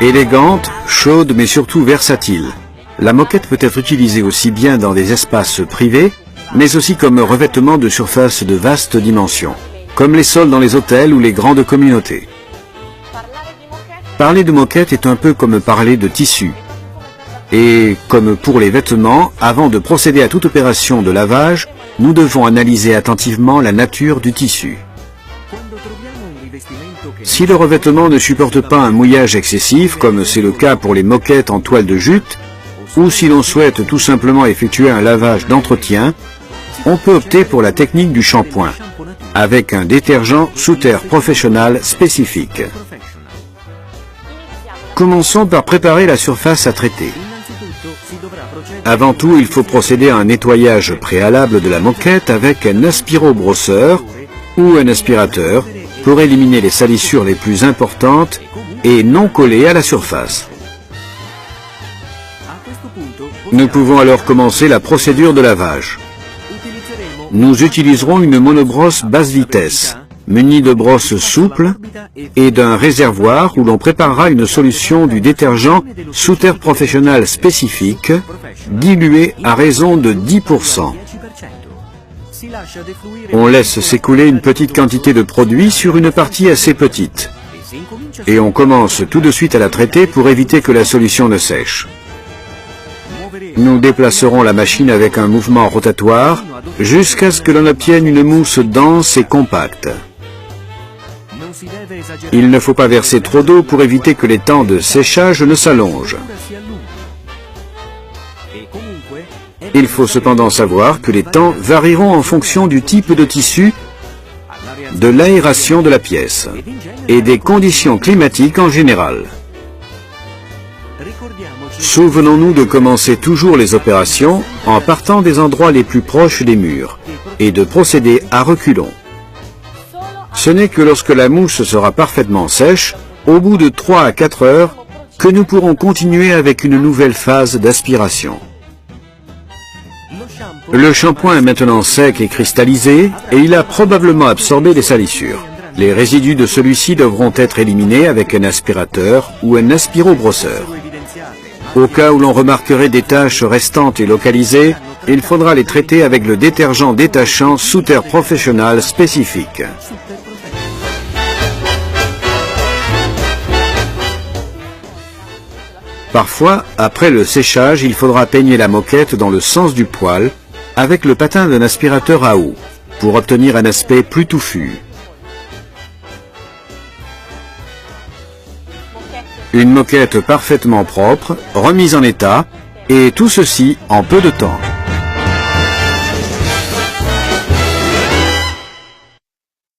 Élégante, chaude mais surtout versatile, la moquette peut être utilisée aussi bien dans des espaces privés, mais aussi comme revêtement de surfaces de vastes dimensions, comme les sols dans les hôtels ou les grandes communautés. Parler de moquette est un peu comme parler de tissu. Et comme pour les vêtements, avant de procéder à toute opération de lavage, nous devons analyser attentivement la nature du tissu. Si le revêtement ne supporte pas un mouillage excessif, comme c'est le cas pour les moquettes en toile de jute, ou si l'on souhaite tout simplement effectuer un lavage d'entretien, on peut opter pour la technique du shampoing, avec un détergent sous-terre professionnel spécifique. Commençons par préparer la surface à traiter. Avant tout, il faut procéder à un nettoyage préalable de la moquette avec un aspirobrosseur ou un aspirateur pour éliminer les salissures les plus importantes et non collées à la surface. Nous pouvons alors commencer la procédure de lavage. Nous utiliserons une monobrosse basse vitesse, munie de brosses souples et d'un réservoir où l'on préparera une solution du détergent sous-terre professionnel spécifique, dilué à raison de 10%. On laisse s'écouler une petite quantité de produit sur une partie assez petite. Et on commence tout de suite à la traiter pour éviter que la solution ne sèche. Nous déplacerons la machine avec un mouvement rotatoire jusqu'à ce que l'on obtienne une mousse dense et compacte. Il ne faut pas verser trop d'eau pour éviter que les temps de séchage ne s'allongent. Il faut cependant savoir que les temps varieront en fonction du type de tissu, de l'aération de la pièce et des conditions climatiques en général. Souvenons-nous de commencer toujours les opérations en partant des endroits les plus proches des murs et de procéder à reculons. Ce n'est que lorsque la mousse sera parfaitement sèche, au bout de 3 à 4 heures, que nous pourrons continuer avec une nouvelle phase d'aspiration. Le shampoing est maintenant sec et cristallisé et il a probablement absorbé les salissures. Les résidus de celui-ci devront être éliminés avec un aspirateur ou un aspirobrosseur. Au cas où l'on remarquerait des taches restantes et localisées, il faudra les traiter avec le détergent détachant sous-terre professionnel spécifique. Parfois, après le séchage, il faudra peigner la moquette dans le sens du poil avec le patin d'un aspirateur à eau pour obtenir un aspect plus touffu. Une moquette parfaitement propre, remise en état, et tout ceci en peu de temps.